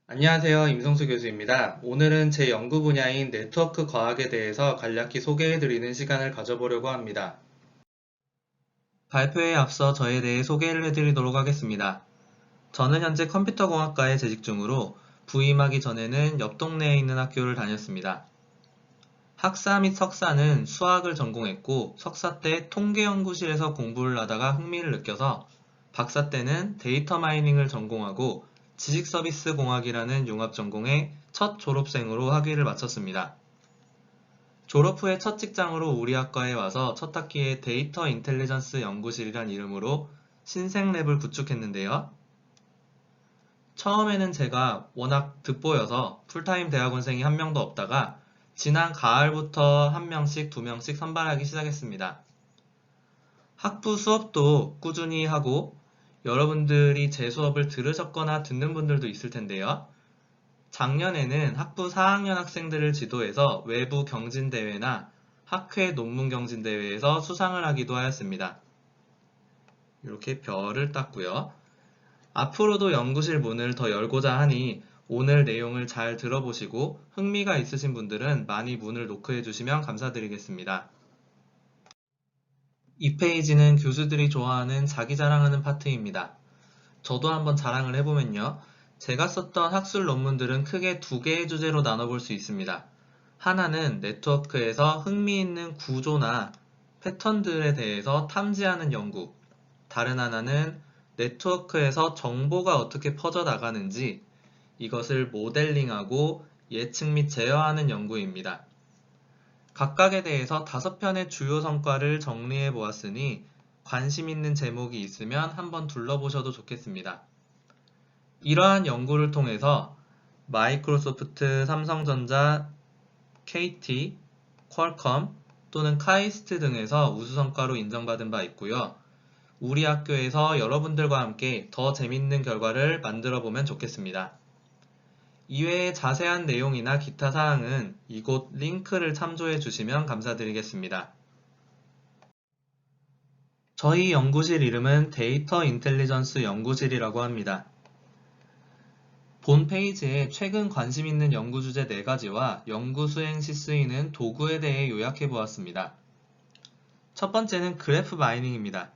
안녕하세요. 임성수 교수입니다. 오늘은 제 연구 분야인 네트워크 과학에 대해서 간략히 소개해드리는 시간을 가져보려고 합니다. 발표에 앞서 저에 대해 소개를 해드리도록 하겠습니다. 저는 현재 컴퓨터공학과에 재직 중으로 부임하기 전에는 옆 동네에 있는 학교를 다녔습니다. 학사 및 석사는 수학을 전공했고 석사 때 통계연구실에서 공부를 하다가 흥미를 느껴서 박사 때는 데이터 마이닝을 전공하고 지식서비스 공학이라는 융합 전공의 첫 졸업생으로 학위를 마쳤습니다. 졸업 후에 첫 직장으로 우리 학과에 와서 첫 학기에 데이터 인텔리전스 연구실이란 이름으로 신생랩을 구축했는데요. 처음에는 제가 워낙 득보여서 풀타임 대학원생이 한 명도 없다가 지난 가을부터 한 명씩, 두 명씩 선발하기 시작했습니다. 학부 수업도 꾸준히 하고 여러분들이 제 수업을 들으셨거나 듣는 분들도 있을 텐데요. 작년에는 학부 4학년 학생들을 지도해서 외부 경진대회나 학회 논문 경진대회에서 수상을 하기도 하였습니다. 이렇게 별을 땄고요. 앞으로도 연구실 문을 더 열고자 하니 오늘 내용을 잘 들어보시고 흥미가 있으신 분들은 많이 문을 노크해 주시면 감사드리겠습니다. 이 페이지는 교수들이 좋아하는 자기 자랑하는 파트입니다. 저도 한번 자랑을 해보면요. 제가 썼던 학술 논문들은 크게 두 개의 주제로 나눠볼 수 있습니다. 하나는 네트워크에서 흥미있는 구조나 패턴들에 대해서 탐지하는 연구, 다른 하나는 네트워크에서 정보가 어떻게 퍼져나가는지 이것을 모델링하고 예측 및 제어하는 연구입니다. 각각에 대해서 5편의 주요 성과를 정리해 보았으니 관심 있는 제목이 있으면 한번 둘러보셔도 좋겠습니다. 이러한 연구를 통해서 마이크로소프트, 삼성전자, KT, 퀄컴 또는 카이스트 등에서 우수성과로 인정받은 바 있고요. 우리 학교에서 여러분들과 함께 더 재밌는 결과를 만들어 보면 좋겠습니다. 이외의 자세한 내용이나 기타 사항은 이곳 링크를 참조해 주시면 감사드리겠습니다. 저희 연구실 이름은 데이터 인텔리전스 연구실이라고 합니다. 본 페이지에 최근 관심 있는 연구 주제 4가지와 연구 수행 시 쓰이는 도구에 대해 요약해 보았습니다. 첫 번째는 그래프 마이닝입니다.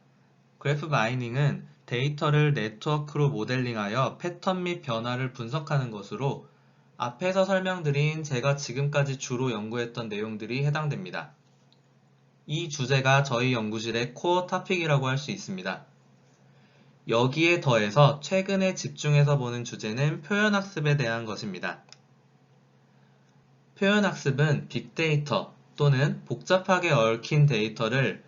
그래프 마이닝은 데이터를 네트워크로 모델링하여 패턴 및 변화를 분석하는 것으로 앞에서 설명드린 제가 지금까지 주로 연구했던 내용들이 해당됩니다. 이 주제가 저희 연구실의 코어 토픽이라고 할 수 있습니다. 여기에 더해서 최근에 집중해서 보는 주제는 표현학습에 대한 것입니다. 표현학습은 빅데이터 또는 복잡하게 얽힌 데이터를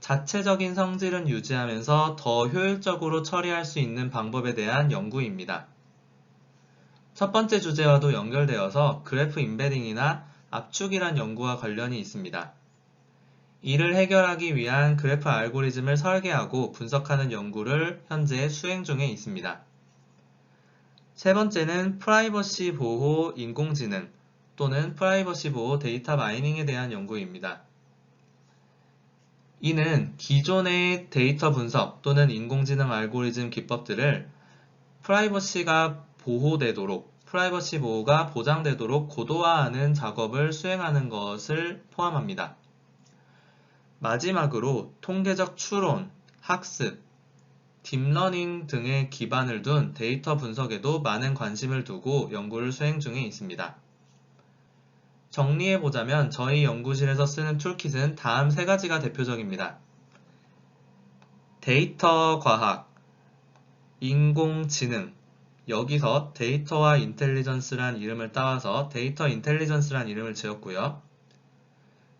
자체적인 성질은 유지하면서 더 효율적으로 처리할 수 있는 방법에 대한 연구입니다. 첫 번째 주제와도 연결되어서 그래프 임베딩이나 압축이란 연구와 관련이 있습니다. 이를 해결하기 위한 그래프 알고리즘을 설계하고 분석하는 연구를 현재 수행 중에 있습니다. 세 번째는 프라이버시 보호 인공지능 또는 프라이버시 보호 데이터 마이닝에 대한 연구입니다. 이는 기존의 데이터 분석 또는 인공지능 알고리즘 기법들을 프라이버시가 보호되도록, 프라이버시 보호가 보장되도록 고도화하는 작업을 수행하는 것을 포함합니다. 마지막으로 통계적 추론, 학습, 딥러닝 등의 기반을 둔 데이터 분석에도 많은 관심을 두고 연구를 수행 중에 있습니다. 정리해보자면 저희 연구실에서 쓰는 툴킷은 다음 3가지가 대표적입니다. 데이터 과학, 인공지능, 여기서 데이터와 인텔리전스란 이름을 따와서 데이터 인텔리전스란 이름을 지었고요.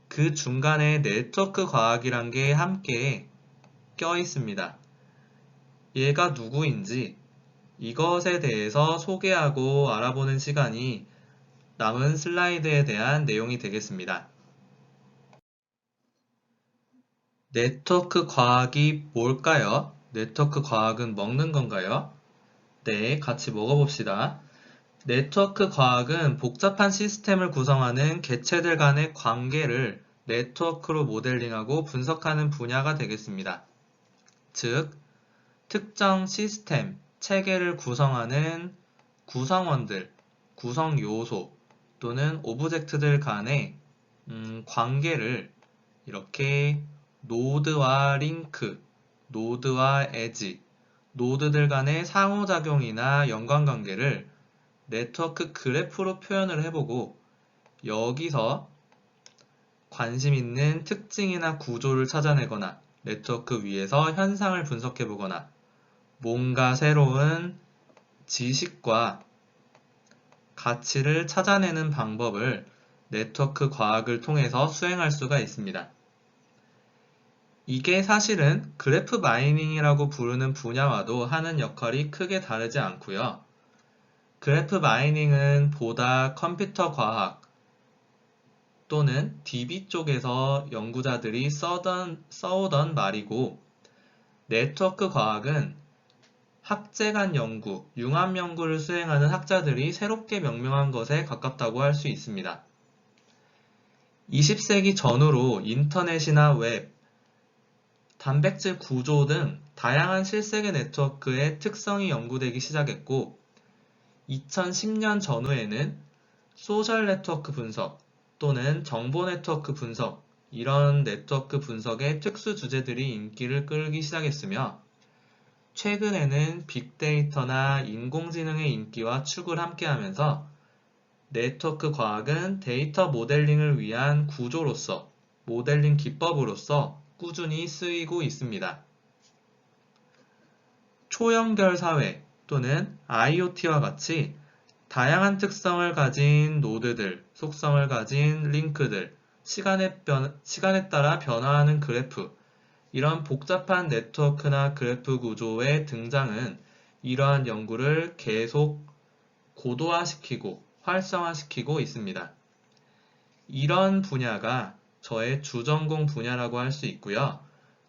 그 중간에 네트워크 과학이란 게 함께 껴 있습니다. 얘가 누구인지 이것에 대해서 소개하고 알아보는 시간이 남은 슬라이드에 대한 내용이 되겠습니다. 네트워크 과학이 뭘까요? 네트워크 과학은 먹는 건가요? 네, 같이 먹어봅시다. 네트워크 과학은 복잡한 시스템을 구성하는 개체들 간의 관계를 네트워크로 모델링하고 분석하는 분야가 되겠습니다. 즉, 특정 시스템, 체계를 구성하는 구성원들, 구성 요소 또는 오브젝트들 간의 관계를 이렇게 노드와 링크, 노드와 에지, 노드들 간의 상호작용이나 연관관계를 네트워크 그래프로 표현을 해보고 여기서 관심 있는 특징이나 구조를 찾아내거나 네트워크 위에서 현상을 분석해보거나 뭔가 새로운 지식과 가치를 찾아내는 방법을 네트워크 과학을 통해서 수행할 수가 있습니다. 이게 사실은 그래프 마이닝이라고 부르는 분야와도 하는 역할이 크게 다르지 않고요. 그래프 마이닝은 보다 컴퓨터 과학 또는 DB 쪽에서 연구자들이 써오던 말이고, 네트워크 과학은 학제간 연구, 융합 연구를 수행하는 학자들이 새롭게 명명한 것에 가깝다고 할 수 있습니다. 20세기 전후로 인터넷이나 웹, 단백질 구조 등 다양한 실세계 네트워크의 특성이 연구되기 시작했고 2010년 전후에는 소셜 네트워크 분석 또는 정보 네트워크 분석 이런 네트워크 분석의 특수 주제들이 인기를 끌기 시작했으며 최근에는 빅데이터나 인공지능의 인기와 축을 함께하면서 네트워크 과학은 데이터 모델링을 위한 구조로서 모델링 기법으로서 꾸준히 쓰이고 있습니다. 초연결 사회 또는 IoT와 같이 다양한 특성을 가진 노드들, 속성을 가진 링크들, 시간에 따라 변화하는 그래프, 이런 복잡한 네트워크나 그래프 구조의 등장은 이러한 연구를 계속 고도화시키고 활성화시키고 있습니다. 이런 분야가 저의 주전공 분야라고 할 수 있고요.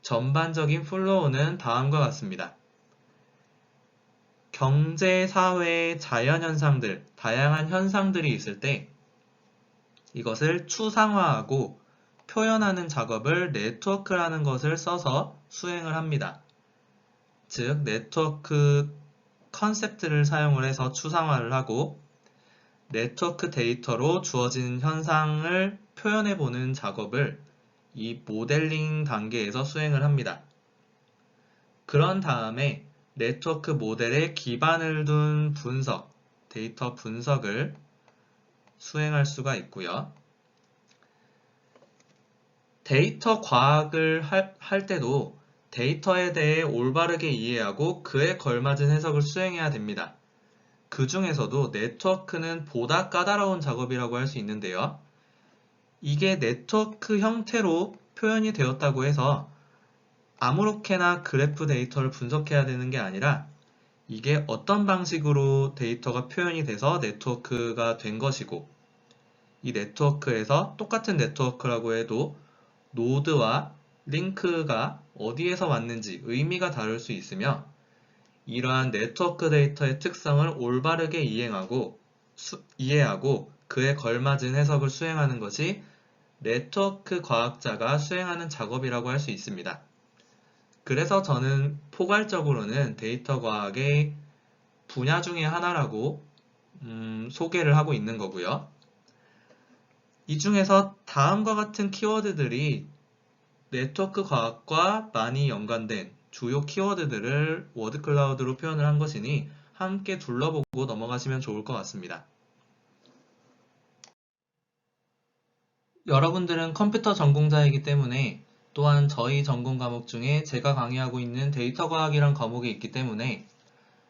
전반적인 플로우는 다음과 같습니다. 경제, 사회, 자연현상들, 다양한 현상들이 있을 때 이것을 추상화하고 표현하는 작업을 네트워크라는 것을 써서 수행을 합니다. 즉, 네트워크 컨셉트를 사용을 해서 추상화를 하고 네트워크 데이터로 주어진 현상을 표현해보는 작업을 이 모델링 단계에서 수행을 합니다. 그런 다음에 네트워크 모델에 기반을 둔 분석, 데이터 분석을 수행할 수가 있고요. 데이터 과학을 할 때도 데이터에 대해 올바르게 이해하고 그에 걸맞은 해석을 수행해야 됩니다. 그 중에서도 네트워크는 보다 까다로운 작업이라고 할 수 있는데요. 이게 네트워크 형태로 표현이 되었다고 해서 아무렇게나 그래프 데이터를 분석해야 되는 게 아니라 이게 어떤 방식으로 데이터가 표현이 돼서 네트워크가 된 것이고 이 네트워크에서 똑같은 네트워크라고 해도 노드와 링크가 어디에서 왔는지 의미가 다를 수 있으며 이러한 네트워크 데이터의 특성을 올바르게 이해하고 그에 걸맞은 해석을 수행하는 것이 네트워크 과학자가 수행하는 작업이라고 할 수 있습니다. 그래서 저는 포괄적으로는 데이터 과학의 분야 중에 하나라고 소개를 하고 있는 거고요. 이 중에서 다음과 같은 키워드들이 네트워크 과학과 많이 연관된 주요 키워드들을 워드클라우드로 표현을 한 것이니 함께 둘러보고 넘어가시면 좋을 것 같습니다. 여러분들은 컴퓨터 전공자이기 때문에 또한 저희 전공 과목 중에 제가 강의하고 있는 데이터 과학이란 과목이 있기 때문에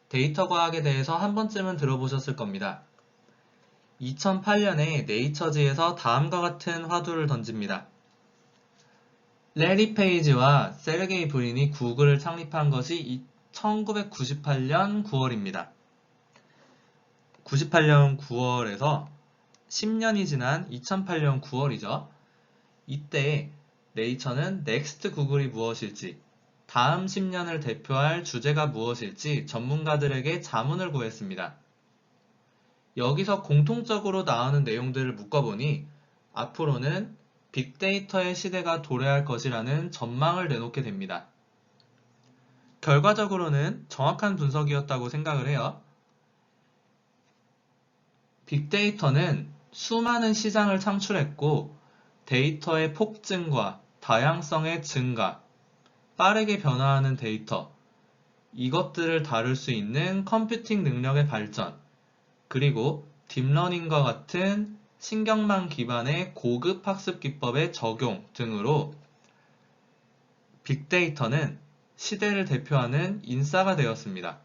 데이터 과학에 대해서 한 번쯤은 들어보셨을 겁니다. 2008년에 네이처지에서 다음과 같은 화두를 던집니다. 레리 페이지와 세르게이 브린이 구글을 창립한 것이 1998년 9월입니다. 98년 9월에서 10년이 지난 2008년 9월이죠. 이때 네이처는 넥스트 구글이 무엇일지, 다음 10년을 대표할 주제가 무엇일지 전문가들에게 자문을 구했습니다. 여기서 공통적으로 나오는 내용들을 묶어보니 앞으로는 빅데이터의 시대가 도래할 것이라는 전망을 내놓게 됩니다. 결과적으로는 정확한 분석이었다고 생각을 해요. 빅데이터는 수많은 시장을 창출했고 데이터의 폭증과 다양성의 증가, 빠르게 변화하는 데이터, 이것들을 다룰 수 있는 컴퓨팅 능력의 발전, 그리고 딥러닝과 같은 신경망 기반의 고급 학습 기법의 적용 등으로 빅데이터는 시대를 대표하는 인싸가 되었습니다.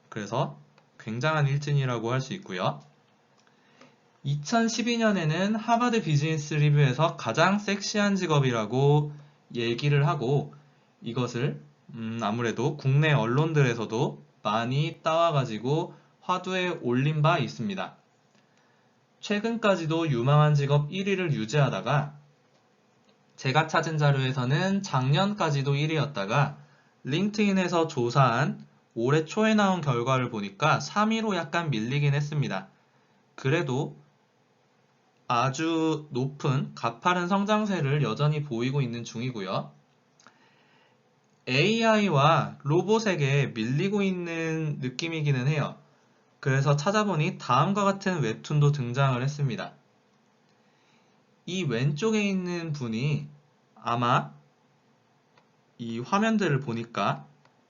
그래서 굉장한 일진이라고 할 수 있고요. 2012년에는 하버드 비즈니스 리뷰에서 가장 섹시한 직업이라고 얘기를 하고 이것을 아무래도 국내 언론들에서도 많이 따와가지고 화두에 올린 바 있습니다. 최근까지도 유망한 직업 1위를 유지하다가 제가 찾은 자료에서는 작년까지도 1위였다가 링크드인에서 조사한 올해 초에 나온 결과를 보니까 3위로 약간 밀리긴 했습니다. 그래도 아주 높은 가파른 성장세를 여전히 보이고 있는 중이고요. AI와 로봇에게 밀리고 있는 느낌이기는 해요. 그래서 찾아보니 다음과 같은 웹툰도 등장을 했습니다. 이 왼쪽에 있는 분이 아마 이 화면들을 보니까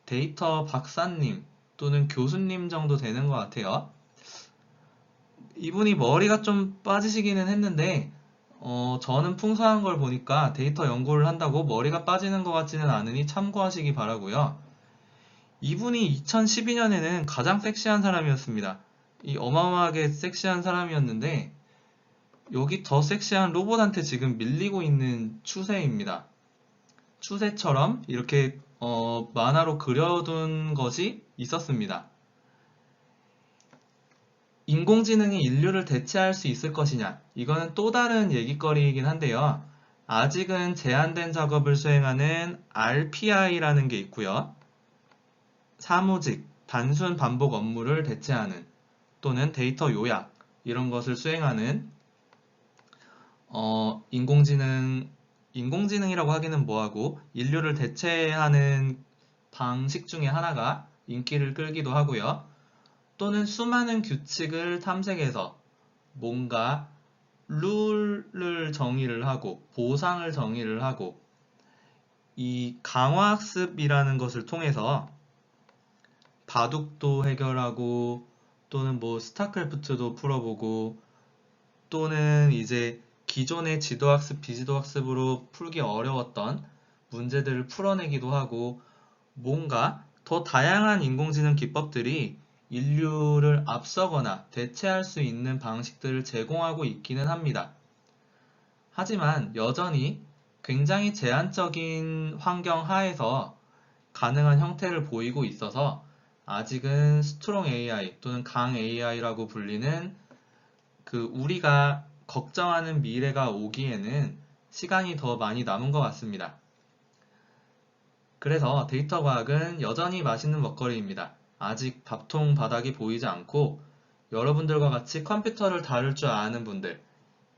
데이터 박사님 또는 교수님 정도 되는 것 같아요. 이분이 머리가 좀 빠지시기는 했는데 저는 풍성한 걸 보니까 데이터 연구를 한다고 머리가 빠지는 것 같지는 않으니 참고하시기 바라고요. 이분이 2012년에는 가장 섹시한 사람이었습니다. 이 어마어마하게 섹시한 사람이었는데 여기 더 섹시한 로봇한테 지금 밀리고 있는 추세입니다. 추세처럼 이렇게 만화로 그려둔 것이 있었습니다. 인공지능이 인류를 대체할 수 있을 것이냐? 이거는 또 다른 얘기거리이긴 한데요. 아직은 제한된 작업을 수행하는 RPI라는 게 있고요. 사무직, 단순 반복 업무를 대체하는 또는 데이터 요약 이런 것을 수행하는 인공지능이라고 하기는 뭐하고 인류를 대체하는 방식 중에 하나가 인기를 끌기도 하고요. 또는 수많은 규칙을 탐색해서 뭔가 룰을 정의를 하고 보상을 정의를 하고 이 강화학습이라는 것을 통해서 바둑도 해결하고 또는 뭐 스타크래프트도 풀어보고 또는 이제 기존의 지도학습, 비지도학습으로 풀기 어려웠던 문제들을 풀어내기도 하고 뭔가 더 다양한 인공지능 기법들이 인류를 앞서거나 대체할 수 있는 방식들을 제공하고 있기는 합니다. 하지만 여전히 굉장히 제한적인 환경 하에서 가능한 형태를 보이고 있어서 아직은 스트롱 AI 또는 강 AI라고 불리는 우리가 걱정하는 미래가 오기에는 시간이 더 많이 남은 것 같습니다. 그래서 데이터 과학은 여전히 맛있는 먹거리입니다. 아직 밥통 바닥이 보이지 않고 여러분들과 같이 컴퓨터를 다룰 줄 아는 분들,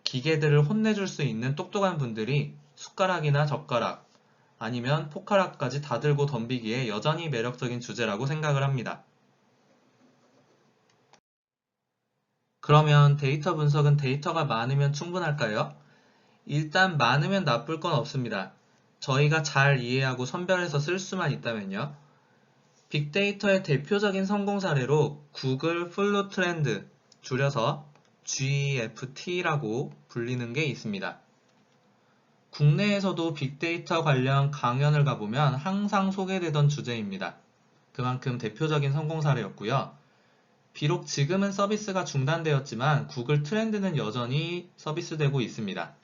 기계들을 혼내줄 수 있는 똑똑한 분들이 숟가락이나 젓가락, 아니면 포카락까지 다 들고 덤비기에 여전히 매력적인 주제라고 생각을 합니다. 그러면 데이터 분석은 데이터가 많으면 충분할까요? 일단 많으면 나쁠 건 없습니다. 저희가 잘 이해하고 선별해서 쓸 수만 있다면요. 빅데이터의 대표적인 성공 사례로 구글 플루 트렌드, 줄여서 GFT라고 불리는 게 있습니다. 국내에서도 빅데이터 관련 강연을 가보면 항상 소개되던 주제입니다. 그만큼 대표적인 성공 사례였고요. 비록 지금은 서비스가 중단되었지만 구글 트렌드는 여전히 서비스되고 있습니다.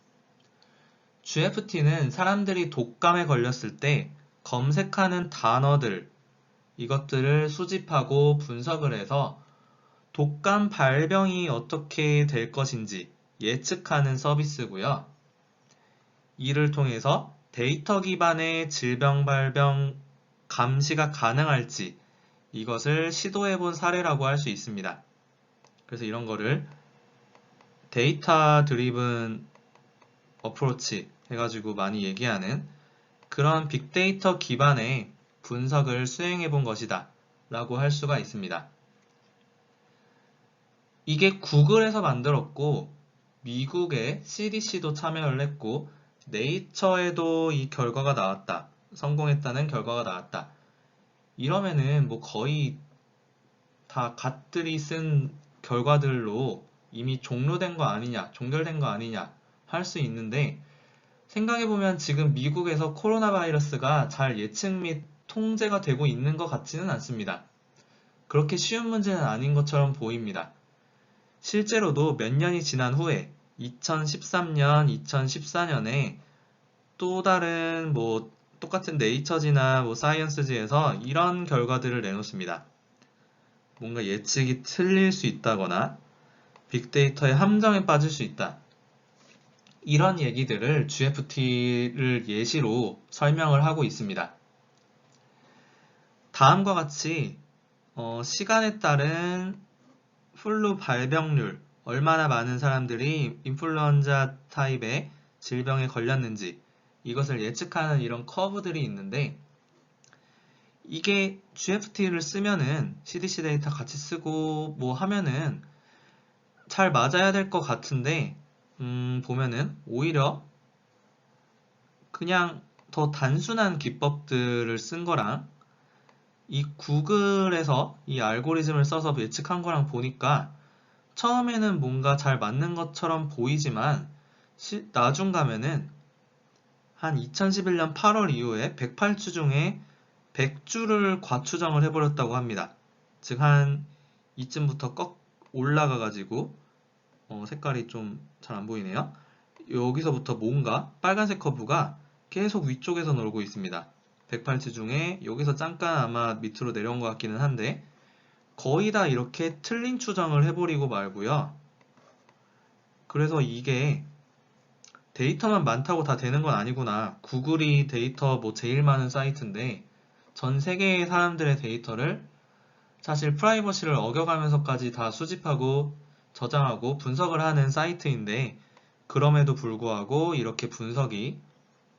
GFT는 사람들이 독감에 걸렸을 때 검색하는 단어들, 이것들을 수집하고 분석을 해서 독감 발병이 어떻게 될 것인지 예측하는 서비스고요. 이를 통해서 데이터 기반의 질병 발병 감시가 가능할지 이것을 시도해본 사례라고 할 수 있습니다. 그래서 이런 거를 데이터 드리븐 어프로치 해가지고 많이 얘기하는 그런 빅데이터 기반의 분석을 수행해본 것이다 라고 할 수가 있습니다. 이게 구글에서 만들었고 미국의 CDC도 참여를 했고 네이처에도 이 결과가 나왔다. 성공했다는 결과가 나왔다. 이러면은 뭐 거의 다 갓들이 쓴 결과들로 이미 종료된 거 아니냐, 종결된 거 아니냐 할 수 있는데 생각해보면 지금 미국에서 코로나 바이러스가 잘 예측 및 통제가 되고 있는 것 같지는 않습니다. 그렇게 쉬운 문제는 아닌 것처럼 보입니다. 실제로도 몇 년이 지난 후에 2013년, 2014년에 또 다른 뭐 똑같은 네이처지나 뭐 사이언스지에서 이런 결과들을 내놓습니다. 뭔가 예측이 틀릴 수 있다거나 빅데이터의 함정에 빠질 수 있다. 이런 얘기들을 GFT를 예시로 설명을 하고 있습니다. 다음과 같이 시간에 따른 플루 발병률, 얼마나 많은 사람들이 인플루엔자 타입의 질병에 걸렸는지 이것을 예측하는 이런 커브들이 있는데 이게 GFT를 쓰면은 CDC 데이터 같이 쓰고 뭐 하면은 잘 맞아야 될 것 같은데 보면은 오히려 그냥 더 단순한 기법들을 쓴 거랑 이 구글에서 이 알고리즘을 써서 예측한 거랑 보니까 처음에는 뭔가 잘 맞는 것처럼 보이지만 나중 가면은 한 2011년 8월 이후에 108주 중에 100주를 과추정을 해버렸다고 합니다. 즉 한 이쯤부터 꺾 올라가가지고 색깔이 좀 잘 안 보이네요. 여기서부터 뭔가 빨간색 커브가 계속 위쪽에서 놀고 있습니다. 108주 중에 여기서 잠깐 아마 밑으로 내려온 것 같기는 한데 거의 다 이렇게 틀린 추정을 해버리고 말고요. 그래서 이게 데이터만 많다고 다 되는 건 아니구나. 구글이 데이터 뭐 제일 많은 사이트인데 전 세계의 사람들의 데이터를 사실 프라이버시를 어겨가면서까지 다 수집하고 저장하고 분석을 하는 사이트인데 그럼에도 불구하고 이렇게 분석이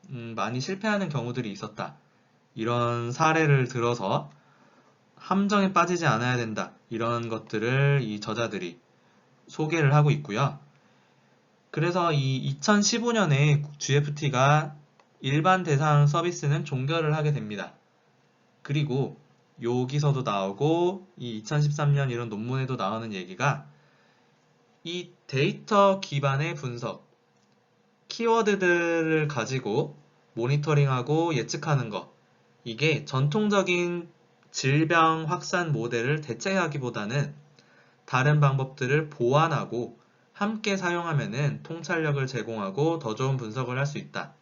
많이 실패하는 경우들이 있었다. 이런 사례를 들어서 함정에 빠지지 않아야 된다. 이런 것들을 이 저자들이 소개를 하고 있고요. 그래서 이 2015년에 GFT가 일반 대상 서비스는 종결을 하게 됩니다. 그리고 여기서도 나오고 이 2013년 이런 논문에도 나오는 얘기가 이 데이터 기반의 분석, 키워드들을 가지고 모니터링하고 예측하는 것, 이게 전통적인 질병 확산 모델을 대체하기보다는 다른 방법들을 보완하고 함께 사용하면은 통찰력을 제공하고 더 좋은 분석을 할 수 있다.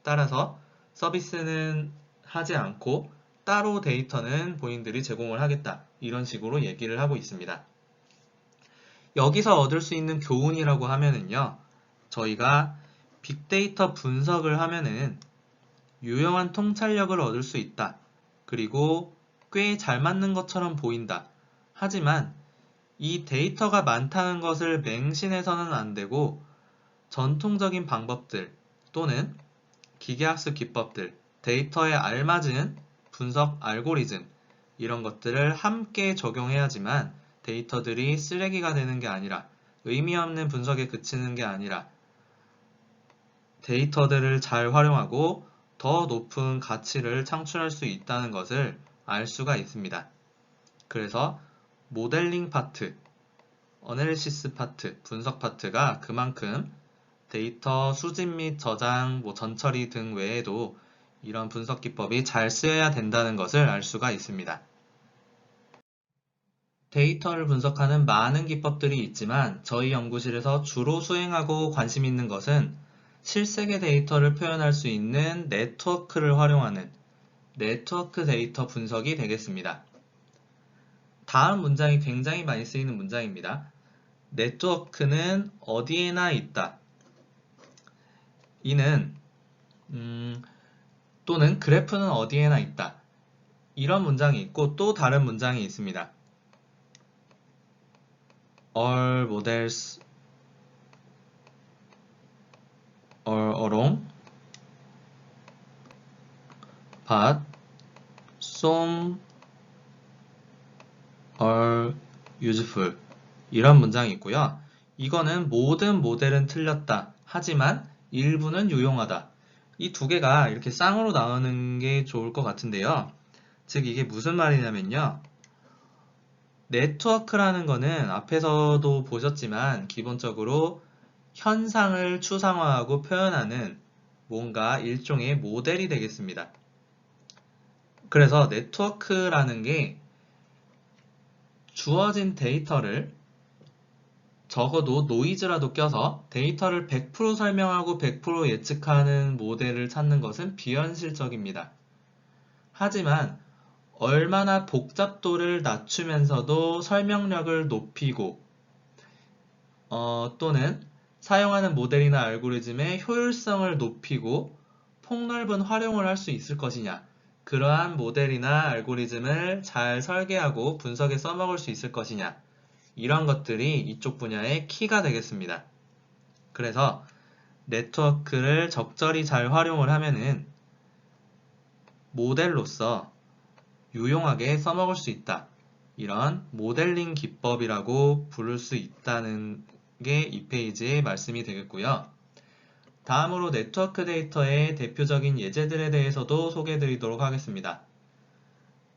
따라서 서비스는 하지 않고 따로 데이터는 본인들이 제공을 하겠다. 이런 식으로 얘기를 하고 있습니다. 여기서 얻을 수 있는 교훈이라고 하면은요. 저희가 빅데이터 분석을 하면은 유용한 통찰력을 얻을 수 있다. 그리고 꽤 잘 맞는 것처럼 보인다. 하지만 이 데이터가 많다는 것을 맹신해서는 안 되고 전통적인 방법들 또는 기계학습 기법들, 데이터에 알맞은 분석 알고리즘 이런 것들을 함께 적용해야지만 데이터들이 쓰레기가 되는 게 아니라 의미 없는 분석에 그치는 게 아니라 데이터들을 잘 활용하고 더 높은 가치를 창출할 수 있다는 것을 알 수가 있습니다. 그래서 모델링 파트, 어널리시스 파트, 분석 파트가 그만큼 데이터 수집 및 저장, 전처리 등 외에도 이런 분석 기법이 잘 쓰여야 된다는 것을 알 수가 있습니다. 데이터를 분석하는 많은 기법들이 있지만 저희 연구실에서 주로 수행하고 관심 있는 것은 실세계 데이터를 표현할 수 있는 네트워크를 활용하는 네트워크 데이터 분석이 되겠습니다. 다음 문장이 굉장히 많이 쓰이는 문장입니다. 네트워크는 어디에나 있다. 이는 또는 그래프는 어디에나 있다. 이런 문장이 있고 또 다른 문장이 있습니다. All models are along, but some are useful. 이런 문장이 있고요. 이거는 모든 모델은 틀렸다. 하지만 일부는 유용하다. 이 두 개가 이렇게 쌍으로 나오는 게 좋을 것 같은데요. 즉 이게 무슨 말이냐면요. 네트워크라는 거는 앞에서도 보셨지만 기본적으로 현상을 추상화하고 표현하는 뭔가 일종의 모델이 되겠습니다. 그래서 네트워크라는 게 주어진 데이터를 적어도 노이즈라도 껴서 데이터를 100% 설명하고 100% 예측하는 모델을 찾는 것은 비현실적입니다. 하지만 얼마나 복잡도를 낮추면서도 설명력을 높이고 또는 사용하는 모델이나 알고리즘의 효율성을 높이고 폭넓은 활용을 할 수 있을 것이냐, 그러한 모델이나 알고리즘을 잘 설계하고 분석에 써먹을 수 있을 것이냐, 이런 것들이 이쪽 분야의 키가 되겠습니다. 그래서 네트워크를 적절히 잘 활용을 하면은 모델로서 유용하게 써먹을 수 있다. 이런 모델링 기법이라고 부를 수 있다는 게 이 페이지의 말씀이 되겠고요. 다음으로 네트워크 데이터의 대표적인 예제들에 대해서도 소개해 드리도록 하겠습니다.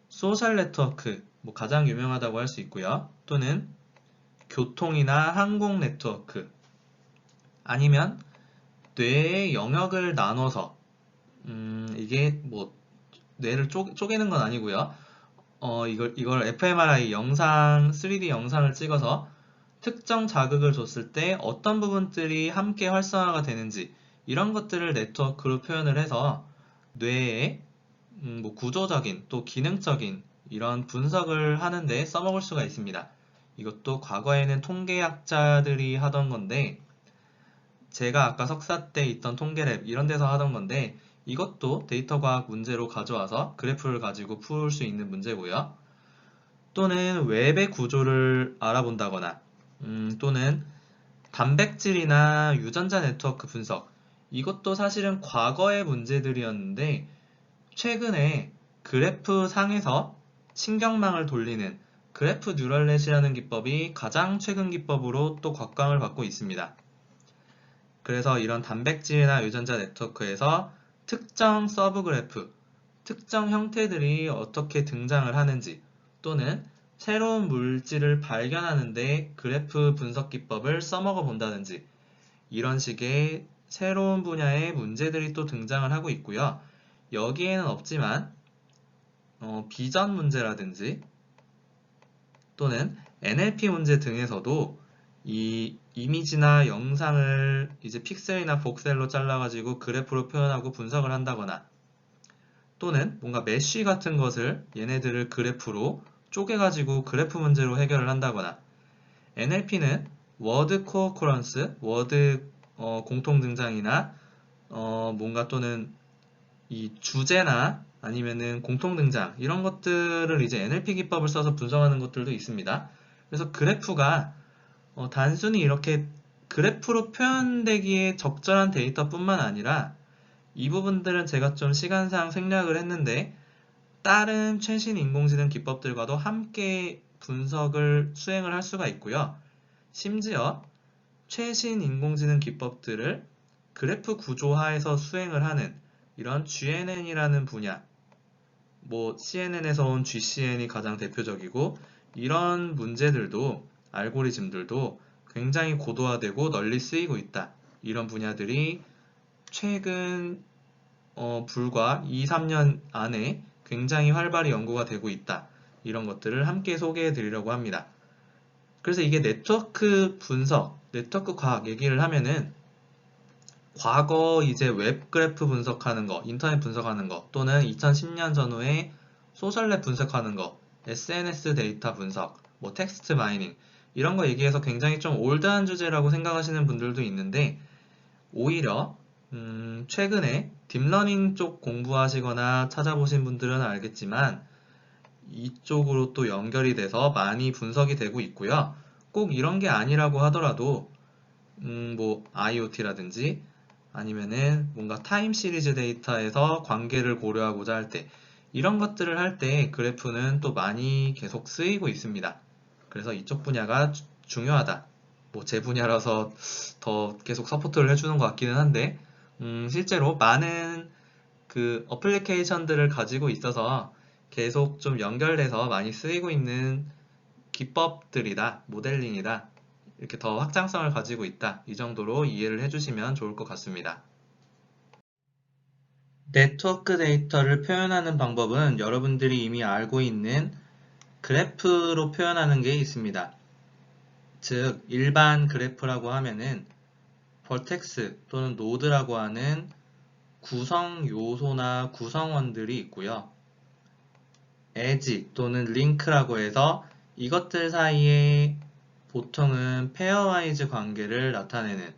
소셜 네트워크, 가장 유명하다고 할 수 있고요. 또는 교통이나 항공 네트워크, 아니면 뇌의 영역을 나눠서 이게 뇌를 쪼개는 건 아니고요. 이걸 fMRI 영상, 3D 영상을 찍어서 특정 자극을 줬을 때 어떤 부분들이 함께 활성화가 되는지 이런 것들을 네트워크로 표현을 해서 뇌의 구조적인 또 기능적인 이런 분석을 하는데 써먹을 수가 있습니다. 이것도 과거에는 통계학자들이 하던 건데 제가 아까 석사 때 있던 통계랩 이런 데서 하던 건데 이것도 데이터 과학 문제로 가져와서 그래프를 가지고 풀 수 있는 문제고요. 또는 웹의 구조를 알아본다거나 또는 단백질이나 유전자 네트워크 분석, 이것도 사실은 과거의 문제들이었는데 최근에 그래프 상에서 신경망을 돌리는 그래프 뉴럴넷이라는 기법이 가장 최근 기법으로 또 곽광을 받고 있습니다. 그래서 이런 단백질이나 유전자 네트워크에서 특정 서브 그래프, 특정 형태들이 어떻게 등장을 하는지 또는 새로운 물질을 발견하는데 그래프 분석 기법을 써먹어 본다든지 이런 식의 새로운 분야의 문제들이 또 등장을 하고 있고요. 여기에는 없지만 비전 문제라든지 또는 NLP 문제 등에서도 이 이미지나 영상을 이제 픽셀이나 복셀로 잘라가지고 그래프로 표현하고 분석을 한다거나 또는 뭔가 메쉬 같은 것을 얘네들을 그래프로 쪼개가지고 그래프 문제로 해결을 한다거나 NLP는 워드 코어쿠런스, 워드 공통 등장이나 뭔가 또는 이 주제나 아니면은 공통 등장 이런 것들을 이제 NLP 기법을 써서 분석하는 것들도 있습니다. 그래서 그래프가 단순히 이렇게 그래프로 표현되기에 적절한 데이터뿐만 아니라 이 부분들은 제가 좀 시간상 생략을 했는데 다른 최신 인공지능 기법들과도 함께 분석을 수행을 할 수가 있고요. 심지어 최신 인공지능 기법들을 그래프 구조화해서 수행을 하는 이런 GNN이라는 분야, CNN에서 온 GCN이 가장 대표적이고 이런 문제들도 알고리즘들도 굉장히 고도화되고 널리 쓰이고 있다. 이런 분야들이 최근 불과 2, 3년 안에 굉장히 활발히 연구가 되고 있다. 이런 것들을 함께 소개해 드리려고 합니다. 그래서 이게 네트워크 분석, 네트워크 과학 얘기를 하면은 과거 이제 웹 그래프 분석하는 거, 인터넷 분석하는 거, 또는 2010년 전후에 소셜랩 분석하는 거, SNS 데이터 분석, 텍스트 마이닝 이런 거 얘기해서 굉장히 좀 올드한 주제라고 생각하시는 분들도 있는데 오히려 최근에 딥러닝 쪽 공부하시거나 찾아보신 분들은 알겠지만 이쪽으로 또 연결이 돼서 많이 분석이 되고 있고요. 꼭 이런 게 아니라고 하더라도 IoT라든지 아니면은 뭔가 타임 시리즈 데이터에서 관계를 고려하고자 할 때 이런 것들을 할 때 그래프는 또 많이 계속 쓰이고 있습니다. 그래서 이쪽 분야가 중요하다. 뭐 제 분야라서 더 계속 서포트를 해주는 것 같기는 한데, 실제로 많은 그 어플리케이션들을 가지고 있어서 계속 좀 연결돼서 많이 쓰이고 있는 기법들이다, 모델링이다, 이렇게 더 확장성을 가지고 있다, 이 정도로 이해를 해주시면 좋을 것 같습니다. 네트워크 데이터를 표현하는 방법은 여러분들이 이미 알고 있는 그래프로 표현하는 게 있습니다. 즉, 일반 그래프라고 하면은 버텍스 또는 노드라고 하는 구성 요소나 구성원들이 있고요. 에지 또는 링크라고 해서 이것들 사이에 보통은 페어와이즈 관계를 나타내는,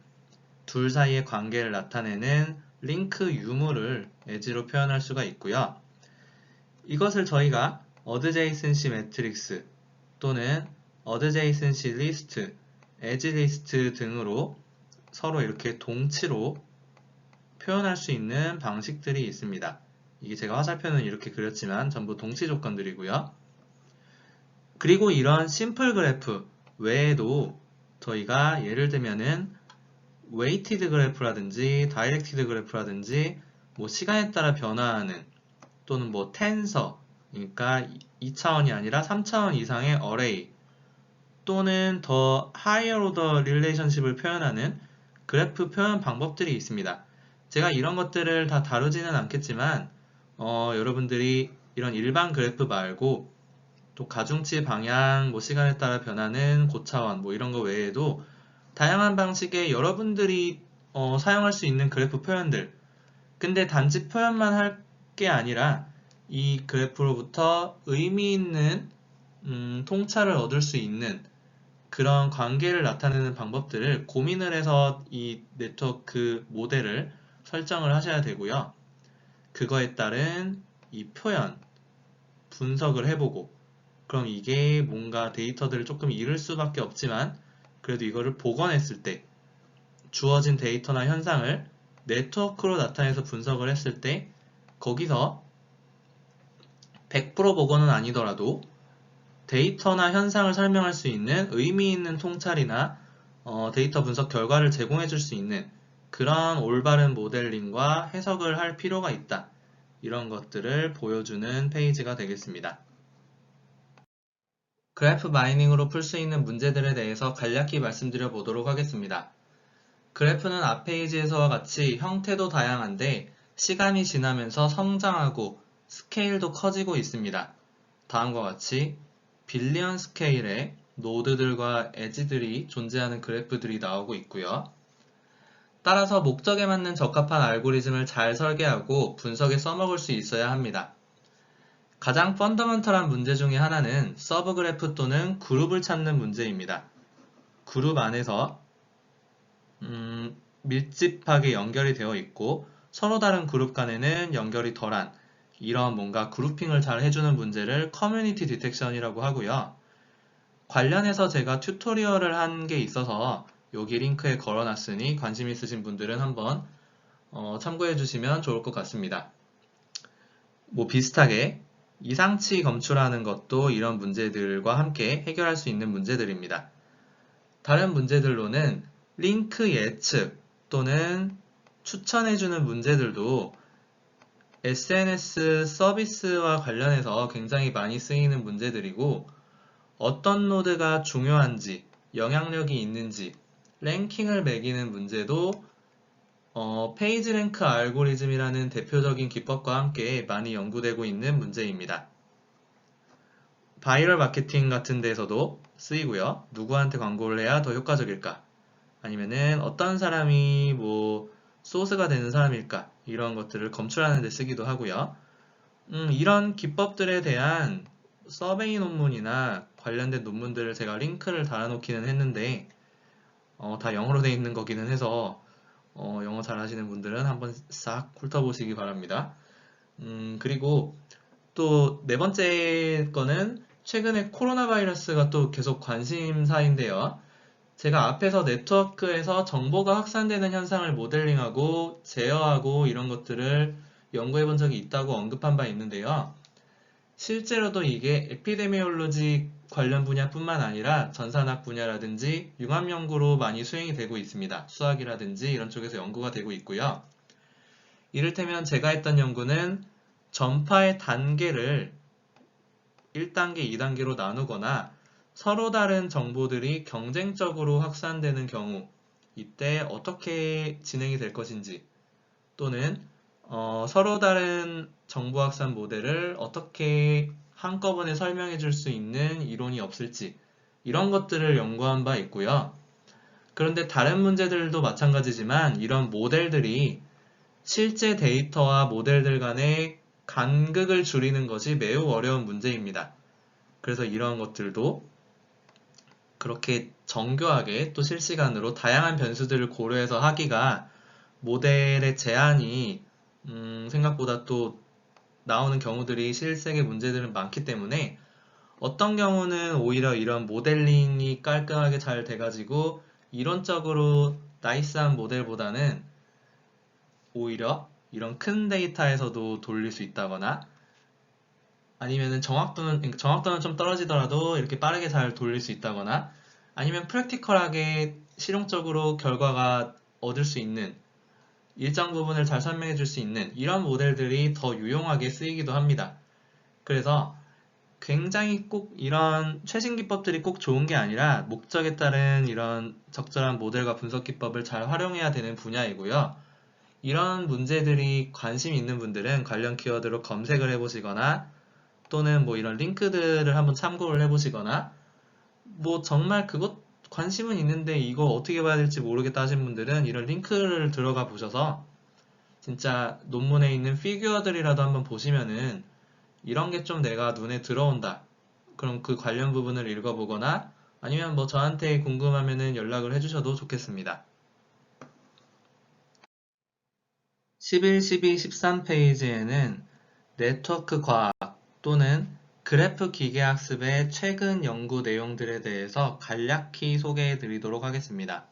둘 사이의 관계를 나타내는 링크 유무를 에지로 표현할 수가 있고요. 이것을 저희가 어드제이슨시 매트릭스 또는 어드제이슨시 리스트, 에지 리스트 등으로 서로 이렇게 동치로 표현할 수 있는 방식들이 있습니다. 이게 제가 화살표는 이렇게 그렸지만 전부 동치 조건들이고요. 그리고 이런 심플 그래프 외에도 저희가 예를 들면은 웨이티드 그래프라든지 다이렉티드 그래프라든지 뭐 시간에 따라 변화하는 또는 뭐 텐서, 그러니까 2차원이 아니라 3차원 이상의 어레이 또는 더 하이어 오더 릴레이션십을 표현하는 그래프 표현 방법들이 있습니다. 제가 이런 것들을 다 다루지는 않겠지만 여러분들이 이런 일반 그래프 말고 또 가중치 방향, 뭐 시간에 따라 변하는 고차원 뭐 이런 거 외에도 다양한 방식의 여러분들이 사용할 수 있는 그래프 표현들, 근데 단지 표현만 할 게 아니라 이 그래프로부터 의미 있는 통찰을 얻을 수 있는 그런 관계를 나타내는 방법들을 고민을 해서 이 네트워크 모델을 설정을 하셔야 되고요. 그거에 따른 이 표현, 분석을 해보고, 그럼 이게 뭔가 데이터들을 조금 잃을 수밖에 없지만 그래도 이거를 복원했을 때 주어진 데이터나 현상을 네트워크로 나타내서 분석을 했을 때 거기서 100% 복원은 아니더라도 데이터나 현상을 설명할 수 있는 의미 있는 통찰이나 데이터 분석 결과를 제공해 줄 수 있는 그런 올바른 모델링과 해석을 할 필요가 있다. 이런 것들을 보여주는 페이지가 되겠습니다. 그래프 마이닝으로 풀 수 있는 문제들에 대해서 간략히 말씀드려 보도록 하겠습니다. 그래프는 앞 페이지에서와 같이 형태도 다양한데 시간이 지나면서 성장하고 스케일도 커지고 있습니다. 다음과 같이 빌리언 스케일의 노드들과 에지들이 존재하는 그래프들이 나오고 있고요. 따라서 목적에 맞는 적합한 알고리즘을 잘 설계하고 분석에 써먹을 수 있어야 합니다. 가장 펀더먼털한 문제 중에 하나는 서브 그래프 또는 그룹을 찾는 문제입니다. 그룹 안에서 밀집하게 연결이 되어 있고 서로 다른 그룹 간에는 연결이 덜한 이런 뭔가 그룹핑을 잘 해주는 문제를 커뮤니티 디텍션이라고 하고요. 관련해서 제가 튜토리얼을 한 게 있어서 여기 링크에 걸어놨으니 관심 있으신 분들은 한번 참고해 주시면 좋을 것 같습니다. 뭐 비슷하게 이상치 검출하는 것도 이런 문제들과 함께 해결할 수 있는 문제들입니다. 다른 문제들로는 링크 예측 또는 추천해주는 문제들도 SNS 서비스와 관련해서 굉장히 많이 쓰이는 문제들이고 어떤 노드가 중요한지, 영향력이 있는지, 랭킹을 매기는 문제도 페이지 랭크 알고리즘이라는 대표적인 기법과 함께 많이 연구되고 있는 문제입니다. 바이럴 마케팅 같은 데서도 쓰이고요. 누구한테 광고를 해야 더 효과적일까? 아니면은 어떤 사람이 뭐 소스가 되는 사람일까? 이런 것들을 검출하는 데 쓰기도 하고요. 이런 기법들에 대한 서베이 논문이나 관련된 논문들을 제가 링크를 달아놓기는 했는데 다 영어로 되어 있는 거기는 해서 영어 잘 하시는 분들은 한번 싹 훑어보시기 바랍니다. 그리고 또 네 번째 거는 최근에 코로나 바이러스가 또 계속 관심사인데요. 제가 앞에서 네트워크에서 정보가 확산되는 현상을 모델링하고 제어하고 이런 것들을 연구해 본 적이 있다고 언급한 바 있는데요. 실제로도 이게 에피데미올로지 관련 분야뿐만 아니라 전산학 분야라든지 융합 연구로 많이 수행이 되고 있습니다. 수학이라든지 이런 쪽에서 연구가 되고 있고요. 이를테면 제가 했던 연구는 전파의 단계를 1단계, 2단계로 나누거나 서로 다른 정보들이 경쟁적으로 확산되는 경우 이때 어떻게 진행이 될 것인지 또는 서로 다른 정보 확산 모델을 어떻게 한꺼번에 설명해 줄 수 있는 이론이 없을지 이런 것들을 연구한 바 있고요. 그런데 다른 문제들도 마찬가지지만 이런 모델들이 실제 데이터와 모델들 간의 간극을 줄이는 것이 매우 어려운 문제입니다. 그래서 이런 것들도 그렇게 정교하게 또 실시간으로 다양한 변수들을 고려해서 하기가 모델의 제한이 생각보다 또 나오는 경우들이 실생의 문제들은 많기 때문에 어떤 경우는 오히려 이런 모델링이 깔끔하게 잘 돼가지고 이론적으로 나이스한 모델보다는 오히려 이런 큰 데이터에서도 돌릴 수 있다거나 아니면은 정확도는 좀 떨어지더라도 이렇게 빠르게 잘 돌릴 수 있다거나 아니면 프랙티컬하게 실용적으로 결과가 얻을 수 있는 일정 부분을 잘 설명해 줄 수 있는 이런 모델들이 더 유용하게 쓰이기도 합니다. 그래서 굉장히 꼭 이런 최신 기법들이 꼭 좋은 게 아니라 목적에 따른 이런 적절한 모델과 분석 기법을 잘 활용해야 되는 분야이고요. 이런 문제들이 관심 있는 분들은 관련 키워드로 검색을 해보시거나 또는 뭐 이런 링크들을 한번 참고를 해보시거나 뭐 정말 그것 관심은 있는데 이거 어떻게 봐야 될지 모르겠다 하신 분들은 이런 링크를 들어가 보셔서 진짜 논문에 있는 피규어들이라도 한번 보시면은 이런 게 좀 내가 눈에 들어온다. 그럼 그 관련 부분을 읽어보거나 아니면 뭐 저한테 궁금하면은 연락을 해주셔도 좋겠습니다. 11, 12, 13페이지에는 네트워크 과학 또는 그래프 기계학습의 최근 연구 내용들에 대해서 간략히 소개해 드리도록 하겠습니다.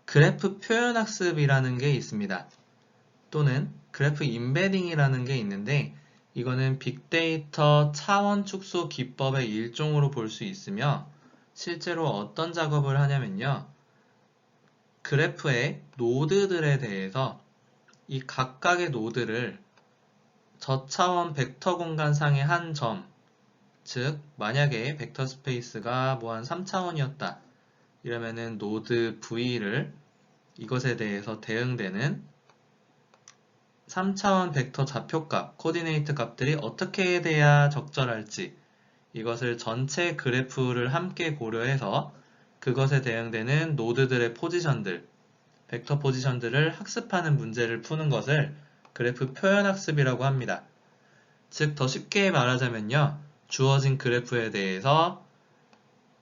그래프 표현학습이라는 게 있습니다. 또는 그래프 임베딩이라는 게 있는데 이거는 빅데이터 차원 축소 기법의 일종으로 볼 수 있으며 실제로 어떤 작업을 하냐면요. 그래프의 노드들에 대해서 이 각각의 노드를 저차원 벡터 공간상의 한 점, 즉 만약에 벡터 스페이스가 뭐 한 3차원이었다. 이러면은 노드 V를 이것에 대해서 대응되는 3차원 벡터 좌표값, 코디네이트 값들이 어떻게 돼야 적절할지 이것을 전체 그래프를 함께 고려해서 그것에 대응되는 노드들의 포지션들, 벡터 포지션들을 학습하는 문제를 푸는 것을 그래프 표현학습이라고 합니다. 즉, 더 쉽게 말하자면요. 주어진 그래프에 대해서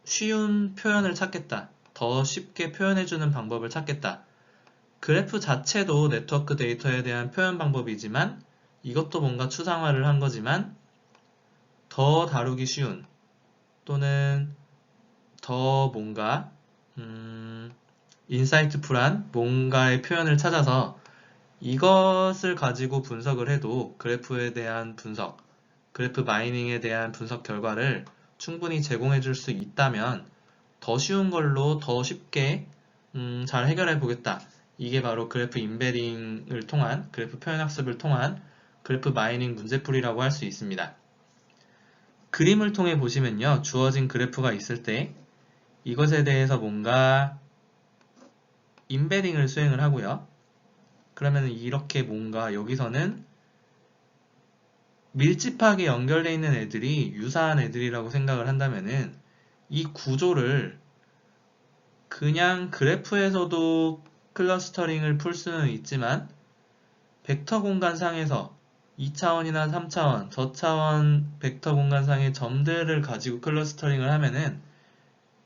쉬운 표현을 찾겠다. 더 쉽게 표현해주는 방법을 찾겠다. 그래프 자체도 네트워크 데이터에 대한 표현 방법이지만 이것도 뭔가 추상화를 한 거지만 더 다루기 쉬운 또는 더 뭔가 인사이트풀한 뭔가의 표현을 찾아서 이것을 가지고 분석을 해도 그래프에 대한 분석, 그래프 마이닝에 대한 분석 결과를 충분히 제공해 줄 수 있다면 더 쉬운 걸로 더 쉽게 잘 해결해 보겠다. 이게 바로 그래프 임베딩을 통한, 그래프 표현학습을 통한 그래프 마이닝 문제풀이라고 할 수 있습니다. 그림을 통해 보시면요. 주어진 그래프가 있을 때 이것에 대해서 뭔가 임베딩을 수행을 하고요. 그러면 이렇게 뭔가 여기서는 밀집하게 연결되어 있는 애들이 유사한 애들이라고 생각을 한다면은 이 구조를 그냥 그래프에서도 클러스터링을 풀 수는 있지만 벡터 공간상에서 2차원이나 3차원, 저차원 벡터 공간상의 점들을 가지고 클러스터링을 하면은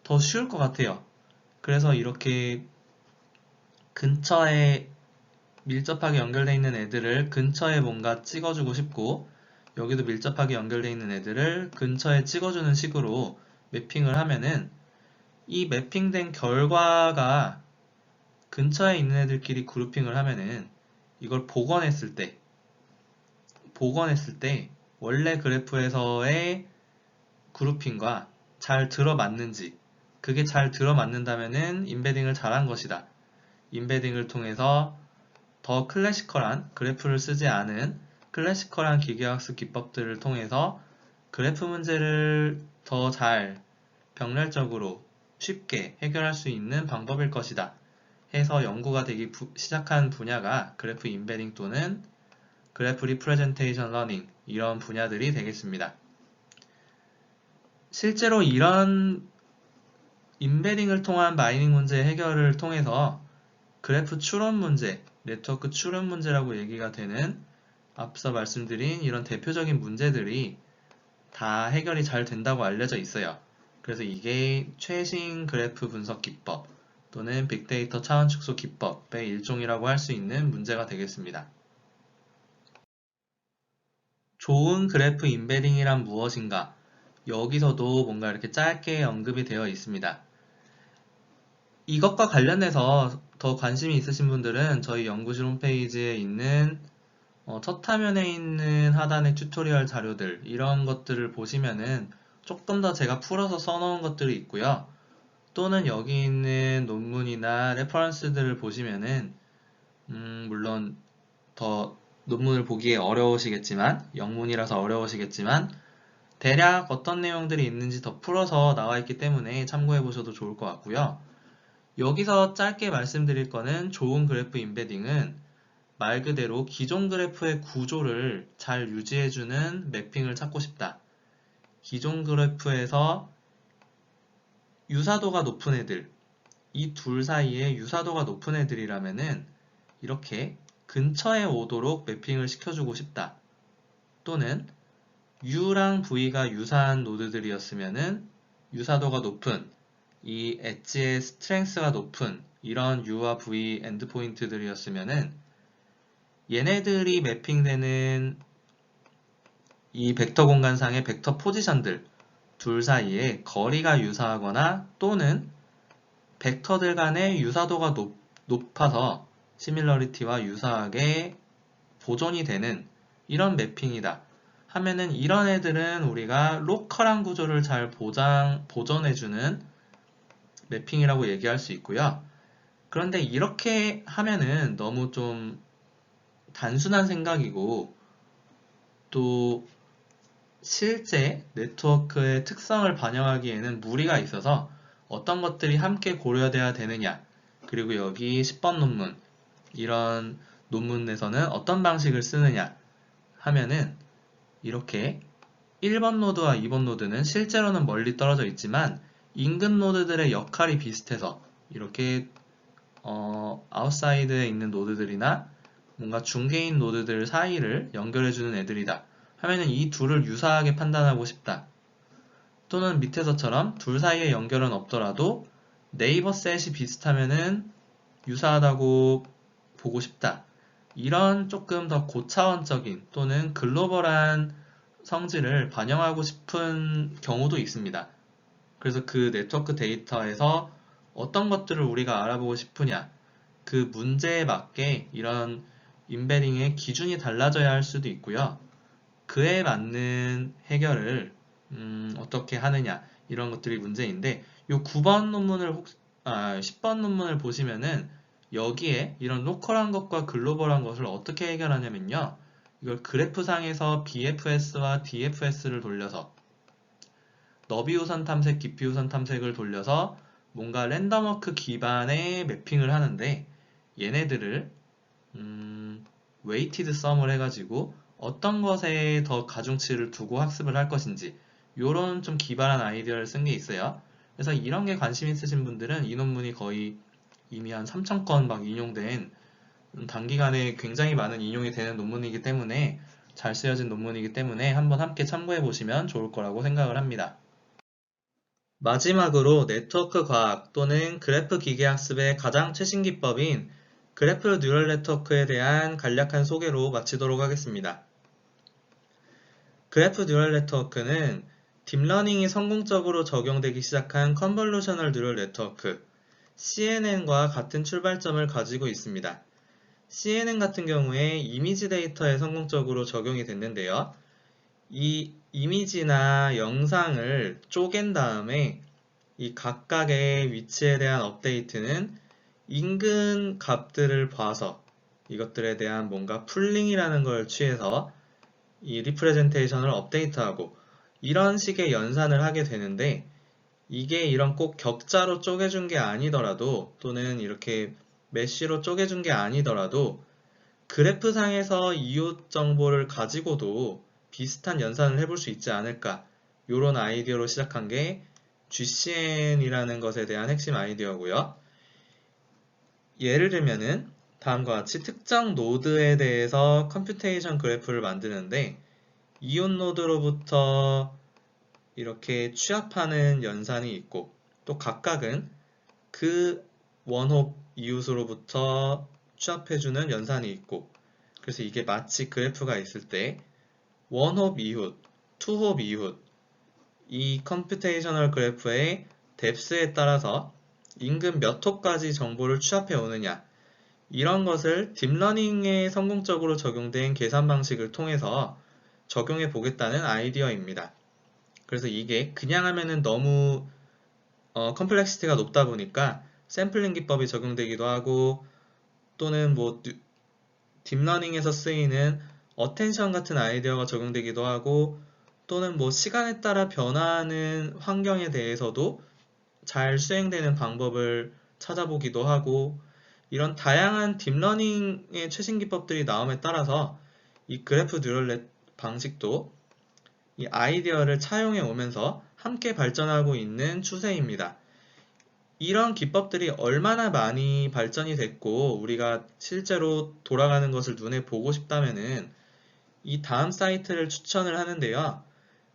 더 쉬울 것 같아요. 그래서 이렇게 근처에 밀접하게 연결되어 있는 애들을 근처에 뭔가 찍어주고 싶고 여기도 밀접하게 연결되어 있는 애들을 근처에 찍어주는 식으로 매핑을 하면은 이 매핑된 결과가 근처에 있는 애들끼리 그룹핑을 하면은 이걸 복원했을 때 원래 그래프에서의 그룹핑과 잘 들어맞는지, 그게 잘 들어맞는다면은 인베딩을 잘한 것이다. 인베딩을 통해서 더 클래시컬한 그래프를 쓰지 않은 클래시컬한 기계학습 기법들을 통해서 그래프 문제를 더 잘 병렬적으로 쉽게 해결할 수 있는 방법일 것이다 해서 연구가 되기 시작한 분야가 그래프 인베딩 또는 그래프 리프레젠테이션 러닝 이런 분야들이 되겠습니다. 실제로 이런 인베딩을 통한 마이닝 문제 해결을 통해서 그래프 추론 문제, 네트워크 추론 문제라고 얘기가 되는 앞서 말씀드린 이런 대표적인 문제들이 다 해결이 잘 된다고 알려져 있어요. 그래서 이게 최신 그래프 분석 기법 또는 빅데이터 차원 축소 기법의 일종이라고 할 수 있는 문제가 되겠습니다. 좋은 그래프 인베딩이란 무엇인가? 여기서도 뭔가 이렇게 짧게 언급이 되어 있습니다. 이것과 관련해서 더 관심이 있으신 분들은 저희 연구실 홈페이지에 있는 첫 화면에 있는 하단의 튜토리얼 자료들 이런 것들을 보시면은 조금 더 제가 풀어서 써놓은 것들이 있고요. 또는 여기 있는 논문이나 레퍼런스들을 보시면은 물론 더 논문을 보기에 어려우시겠지만 영문이라서 어려우시겠지만 대략 어떤 내용들이 있는지 더 풀어서 나와 있기 때문에 참고해 보셔도 좋을 것 같고요. 여기서 짧게 말씀드릴 거는 좋은 그래프 인베딩은 말 그대로 기존 그래프의 구조를 잘 유지해주는 매핑을 찾고 싶다. 기존 그래프에서 유사도가 높은 애들, 이 둘 사이에 유사도가 높은 애들이라면은 이렇게 근처에 오도록 매핑을 시켜주고 싶다. 또는 U랑 V가 유사한 노드들이었으면은 유사도가 높은 이 엣지의 스트렝스가 높은 이런 U와 V 엔드포인트들이었으면은 얘네들이 매핑되는 이 벡터 공간상의 벡터 포지션들 둘 사이에 거리가 유사하거나 또는 벡터들 간의 유사도가 높아서 시밀러리티와 유사하게 보존이 되는 이런 매핑이다 하면은 이런 애들은 우리가 로컬한 구조를 잘 보존해주는 매핑이라고 얘기할 수 있고요. 그런데 이렇게 하면은 너무 좀 단순한 생각이고 또 실제 네트워크의 특성을 반영하기에는 무리가 있어서 어떤 것들이 함께 고려돼야 되느냐 그리고 여기 10번 논문 이런 논문에서는 어떤 방식을 쓰느냐 하면은 이렇게 1번 노드와 2번 노드는 실제로는 멀리 떨어져 있지만 인근 노드들의 역할이 비슷해서 이렇게 아웃사이드에 있는 노드들이나 뭔가 중개인 노드들 사이를 연결해주는 애들이다 하면은 이 둘을 유사하게 판단하고 싶다. 또는 밑에서처럼 둘 사이의 연결은 없더라도 네이버 셋이 비슷하면은 유사하다고 보고 싶다. 이런 조금 더 고차원적인 또는 글로벌한 성질을 반영하고 싶은 경우도 있습니다. 그래서 그 네트워크 데이터에서 어떤 것들을 우리가 알아보고 싶으냐 그 문제에 맞게 이런 인베딩의 기준이 달라져야 할 수도 있고요. 그에 맞는 해결을 어떻게 하느냐 이런 것들이 문제인데 이 9번 논문을 10번 논문을 보시면은 여기에 이런 로컬한 것과 글로벌한 것을 어떻게 해결하냐면요. 이걸 그래프상에서 BFS와 DFS를 돌려서 너비우선 탐색, 깊이우선 탐색을 돌려서 뭔가 랜덤워크 기반의 매핑을 하는데 얘네들을 웨이티드 썸을 해가지고 어떤 것에 더 가중치를 두고 학습을 할 것인지 요런 좀 기발한 아이디어를 쓴 게 있어요. 그래서 이런 게 관심 있으신 분들은 이 논문이 거의 이미 한 3,000건 막 인용된 단기간에 굉장히 많은 인용이 되는 논문이기 때문에 잘 쓰여진 논문이기 때문에 한번 함께 참고해 보시면 좋을 거라고 생각을 합니다. 마지막으로 네트워크 과학 또는 그래프 기계학습의 가장 최신 기법인 그래프 뉴럴 네트워크에 대한 간략한 소개로 마치도록 하겠습니다. 그래프 뉴럴 네트워크는 딥러닝이 성공적으로 적용되기 시작한 컨볼루셔널 뉴럴 네트워크 CNN과 같은 출발점을 가지고 있습니다. CNN 같은 경우에 이미지 데이터에 성공적으로 적용이 됐는데요. 이 이미지나 영상을 쪼갠 다음에 이 각각의 위치에 대한 업데이트는 인근 값들을 봐서 이것들에 대한 뭔가 풀링이라는 걸 취해서 이 리프레젠테이션을 업데이트하고 이런 식의 연산을 하게 되는데, 이게 이런 꼭 격자로 쪼개준 게 아니더라도 또는 이렇게 메쉬로 쪼개준 게 아니더라도 그래프상에서 이웃 정보를 가지고도 비슷한 연산을 해볼 수 있지 않을까, 이런 아이디어로 시작한 게 GCN이라는 것에 대한 핵심 아이디어고요. 예를 들면은 다음과 같이 특정 노드에 대해서 컴퓨테이션 그래프를 만드는데, 이웃 노드로부터 이렇게 취합하는 연산이 있고, 또 각각은 그 원홉 이웃으로부터 취합해주는 연산이 있고, 그래서 이게 마치 그래프가 있을 때 원홉 이웃, 투홉 이웃, 이 컴퓨테이셔널 그래프의 뎁스에 따라서 인근 몇 홉까지 정보를 취합해 오느냐, 이런 것을 딥러닝에 성공적으로 적용된 계산 방식을 통해서 적용해 보겠다는 아이디어입니다. 그래서 이게 그냥 하면은 너무 컴플렉시티가 높다 보니까 샘플링 기법이 적용되기도 하고, 또는 뭐 딥러닝에서 쓰이는 어텐션 같은 아이디어가 적용되기도 하고, 또는 뭐 시간에 따라 변화하는 환경에 대해서도 잘 수행되는 방법을 찾아보기도 하고, 이런 다양한 딥러닝의 최신 기법들이 나옴에 따라서 이 그래프 뉴럴넷 방식도 이 아이디어를 차용해 오면서 함께 발전하고 있는 추세입니다. 이런 기법들이 얼마나 많이 발전이 됐고 우리가 실제로 돌아가는 것을 눈에 보고 싶다면은 이 다음 사이트를 추천을 하는데요.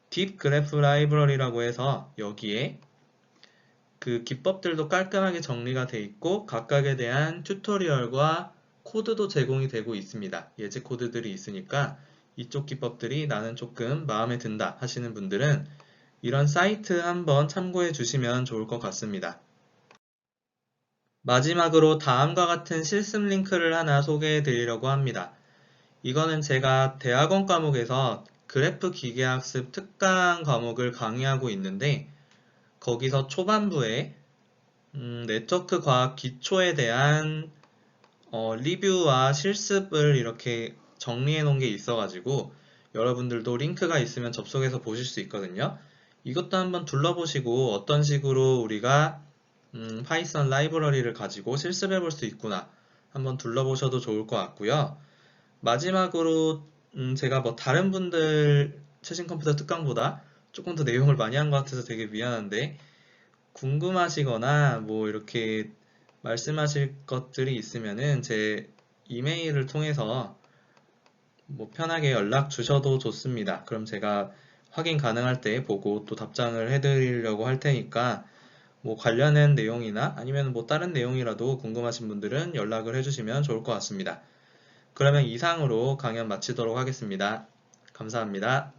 딥 그래프 라이브러리라고 해서 여기에 그 기법들도 깔끔하게 정리가 돼 있고 각각에 대한 튜토리얼과 코드도 제공이 되고 있습니다. 예제 코드들이 있으니까 이쪽 기법들이 나는 조금 마음에 든다 하시는 분들은 이런 사이트 한번 참고해 주시면 좋을 것 같습니다. 마지막으로 다음과 같은 실습 링크를 하나 소개해 드리려고 합니다. 이거는 제가 대학원 과목에서 그래프 기계학습 특강 과목을 강의하고 있는데, 거기서 초반부에 네트워크 과학 기초에 대한 리뷰와 실습을 이렇게 정리해 놓은 게 있어가지고 여러분들도 링크가 있으면 접속해서 보실 수 있거든요. 이것도 한번 둘러보시고 어떤 식으로 우리가 파이썬 라이브러리를 가지고 실습해 볼 수 있구나 한번 둘러보셔도 좋을 것 같고요. 마지막으로 제가 뭐 다른 분들 최신 컴퓨터 특강보다 조금 더 내용을 많이 한 것 같아서 되게 미안한데, 궁금하시거나 뭐 이렇게 말씀하실 것들이 있으면은 제 이메일을 통해서 뭐 편하게 연락 주셔도 좋습니다. 그럼 제가 확인 가능할 때 보고 또 답장을 해드리려고 할 테니까, 뭐 관련된 내용이나 아니면 뭐 다른 내용이라도 궁금하신 분들은 연락을 해주시면 좋을 것 같습니다. 그러면 이상으로 강연 마치도록 하겠습니다. 감사합니다.